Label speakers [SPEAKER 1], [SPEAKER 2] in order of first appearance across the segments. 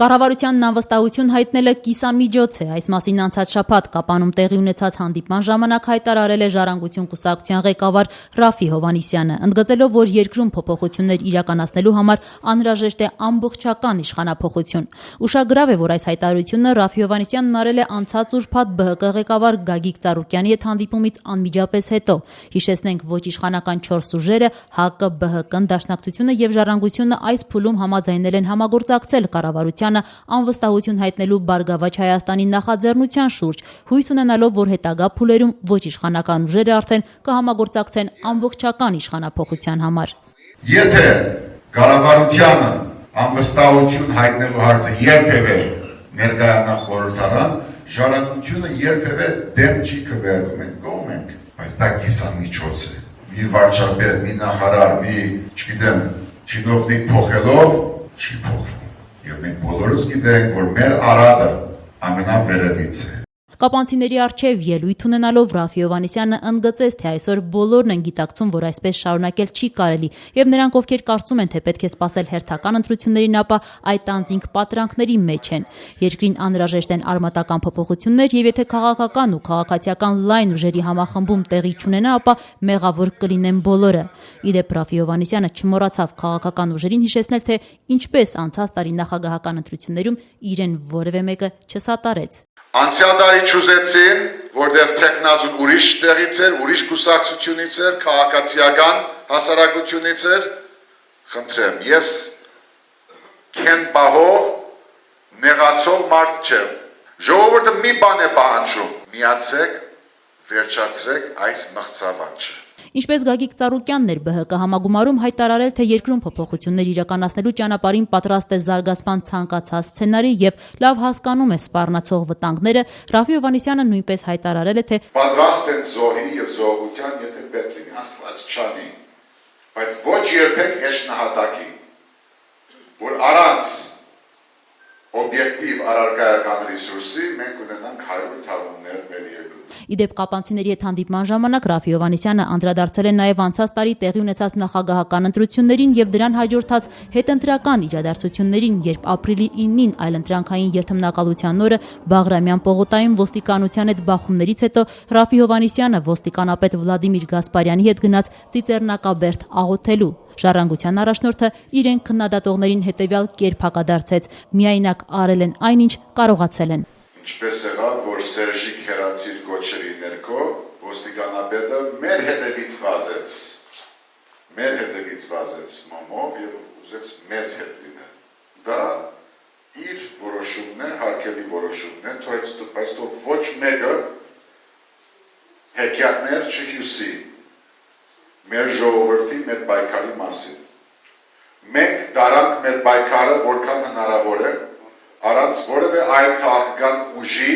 [SPEAKER 1] Կառավարությանն անվստահություն հայտնելը կիսամիջոց է։ Այս մասին անցած շաբաթ Կապանում տեղի ունեցած հանդիպման ժամանակ հայտարարել է Ժառանգություն կուսակցության ղեկավար Ռաֆի Հովհաննիսյանը, ընդգծելով, որ երկրում փոփոխություններ իրականացնելու համար անհրաժեշտ է ամբողջական իշխանափոխություն։ Ուշագրավ է, որ այս հայտարարությունը Ռաֆի Հովհաննիսյանն արել է անցած ուրբաթ ԲՀԿ ղեկավար Գագիկ Ծառուկյանի հետ հանդիպումից անմիջապես հետո։ Հիշեցնենք, ոչ իշխանական 4 ուժերը ՀԱԿ-ը, ԲՀԿ-ն, Դաշնակցությունը եւ Ժառանգությունը այս փուլում համաձայնել են համագործակցել կառավարության անվստահություն հայտնելու Բարգավաճ Հայաստանի նախաձեռնության շուրջ, հույս ունենալով, որ հետագա փուլերում ոչ իշխանական ուժերը արդեն կհամագործակցեն ամբողջական իշխանափոխության համար։
[SPEAKER 2] Եթե կառավարությանը անվստահություն հայտնելու հարցը երբևէ ներկայանա խորհրդարան, Ժառանգությունը երբևէ դեմ չի քվեարկում, մենք կողմ ենք, բայց դա կիսամիջոց է։ Մի վարչապետ, մի նախարար, մի, չգիտեմ, չինովնիկ փոխելով չի փոխվում։ Եվ մենք բոլորս գիտենք, որ մեր արադը ամենավերևից է։
[SPEAKER 1] Կապանցիների առջև ելույթ ունենալով Ռաֆի Հովհաննիսյանը ընդգծեց, թե այսօր բոլորն են գիտակցում, որ այսպես շարունակել չի կարելի, եւ նրանք, ովքեր կարծում են, թե պետք է սպասել հերթական ընտրություններին, ապա այդ անձինք պատրանքների մեջ են։ Երկրին անհրաժեշտ են արմատական փոփոխություններ, եւ եթե քաղաքական ու քաղաքացիական լայն ուժերի համախմբում տեղի չունենա, ապա մեղավոր կլինեն բոլորը։ Իդեպ Ռաֆի Հովհաննիսյանը չմոռացավ քաղաքական ուժերին հիշեցնել, թե ինչպես անցած տարի նախագահական ընտրություններում իրեն որևէ մեկը չսատարեց։
[SPEAKER 2] Անցյալ տարի չուզեցին, որտեղ տեխնազուն ուրիշ տեղից էր, ուրիշ կուսակցությունից էր, քաղաքացիական հասարակությունից էր, խնդրեմ, ես քեն բահով նեղացող մարդ չեմ։ Ժողովուրդը մի բան է պահանջում, միացեք, վերջացրեք այս մղձավանջը։
[SPEAKER 1] Ինչպես Գագիկ Ծառուկյանն էր ԲՀԿ համագումարում հայտարարել, թե երկրում փոփոխություններ իրականացնելու ճանապարհին պատրաստ է զարգացման ցանկացած սցենարի եւ լավ հասկանում է սպառնացող վտանգները, Ռաֆի Հովհաննիսյանը նույնպես հայտարարել է, թե
[SPEAKER 2] պատրաստ են զոհի եւ զոհության, եթե պետք լինի, Աստված չանի, բայց ոչ երբեք հեշ նահատակի, որ առանց օբյեկտիվ առարկայական ռեսուրսի մենք ունենանք 100 թաղումներ մեր երկրում։
[SPEAKER 1] Իդեպ կապանցիների հետ հանդիպման ժամանակ Ռաֆի Հովհաննիսյանը անդրադարձել է նաև անցած տարի տեղի ունեցած նախագահական ընտրություններին եւ դրան հաջորդած հետընտրական իրադարձություններին, երբ ապրիլի 9-ին այլընտրանքային երթմնակալության օրը Բաղրամյան պողոտայում ոստիկանության հետ բախումներից հետո Ռաֆի Հովհաննիսյանը ոստիկանապետ Վլադիմիր Գասպարյանի հետ գնաց Ծիծեռնակաբերդ աղոթելու։ Ժառանգության առաջնորդը իրեն քննադատողներին հետևյալ կերպ հակադարձեց. միայնակ արել են այնինչ կարողացել են։
[SPEAKER 2] Ինչպես եղավ, որ Սերժիկ Հերացիր կոչերի ներքո ոստիկանապետը մեր հետևից վազեց մոմով եւ ուզեց մեզ հետ լինել։ Դա իր որոշումն է, հարկելի որոշումն է, բայց ոչ մեկը հեքիաթներ չհյուսի մեր ժողովրդի, մեր պայքարի մասին։ Մենք դարանք մեր պայքարը որքան հնարավոր է, առանց որևէ այլ քաղաքական ուժի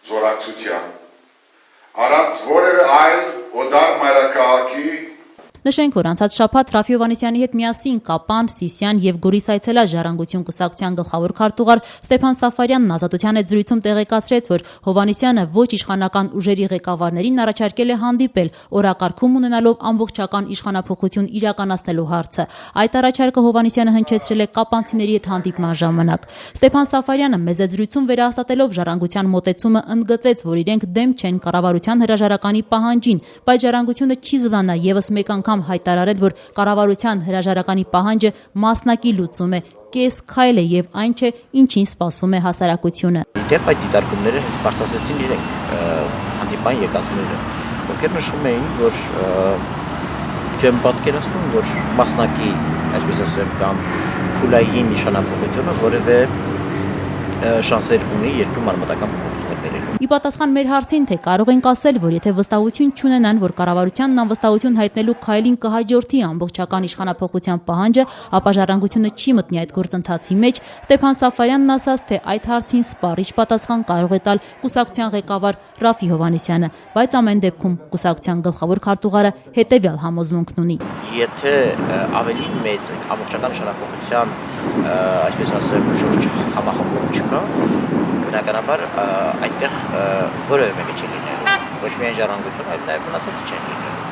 [SPEAKER 2] զորակցության, առանց որևէ այլ օդար մայրաքաղաքի։
[SPEAKER 1] Նշենք, որ անցած շաբաթ Ռաֆի Հովհաննիսյանի հետ միասին Կապան, Սիսիան եւ Գորիս այցելած Ժառանգություն կուսակցության գլխավոր քարտուղար Ստեփան Սաֆարյանն Ազատության հետ զրույցում տեղեկացրեց, որ Հովհաննիսյանը ոչ իշխանական ուժերի ղեկավարներին առաջարկել է հանդիպել օրակարգում ունենալով ամբողջական իշխանափոխություն իրականացնելու հարցը։ Այդ առաջարկը Հովհաննիսյանը հնչեցրել է կապանցիների հետ հանդիպման ժամանակ։ Ստեփան Սաֆարյանը մեծ զրույցում վերահաստատելով Ժառանգության մոտեցումը ընդգծեց, որ իրենք դեմ չեն կառավարության հրաժարականի պահանջին, բայց Ժառանգությունը չի զլանա եւս մեկ անգամ հայտարարել, որ կառավարության հրաժարականի պահանջը մասնակի լուծում է, կես քայլ է եւ այն չէ, ինչին սպասում է հասարակությունը։
[SPEAKER 3] Դեպ այդ դիտարկումները հենց բարձրացրեցին իրենք հանդիպան եկածները, ովքեր նշում էին, որ չեմ պատկերացնում, որ մասնակի, այսպես ասեմ, կամ փուլային իշխանափոխությունը որևէ շանսեր ունի երկրում արմատական փոփոխություններ բերելու։
[SPEAKER 1] Ի պատասխան մեր հարցին, թե կարող ենք ասել, որ եթե վստահություն չունենան, որ կառավարությանն անվստահություն հայտնելու քայլին կհաջորդի ամբողջական իշխանափոխության պահանջը, ապա Ժառանգությունը չի մտնի այդ գործընթացի մեջ, Ստեփան Սաֆարյանն ասաց, թե այդ հարցին սպառիչ պատասխան կարող է տալ կուսակցության ղեկավար Ռաֆի Հովհաննիսյանը, բայց ամեն դեպքում կուսակցության գլխավոր քարտուղարը հետևյալ համոզմունքն ունի։
[SPEAKER 3] Եթե ավելի մեծ ամբողջական իշխանափոխության, այսպես ասեմ, շուրջ համախմբում չկա, բնականաբար այդտեղ որևէ մեկը չի լինելու, ոչ միայն Ժառանգություն, այլ նաև մնացածը չեն լինելու։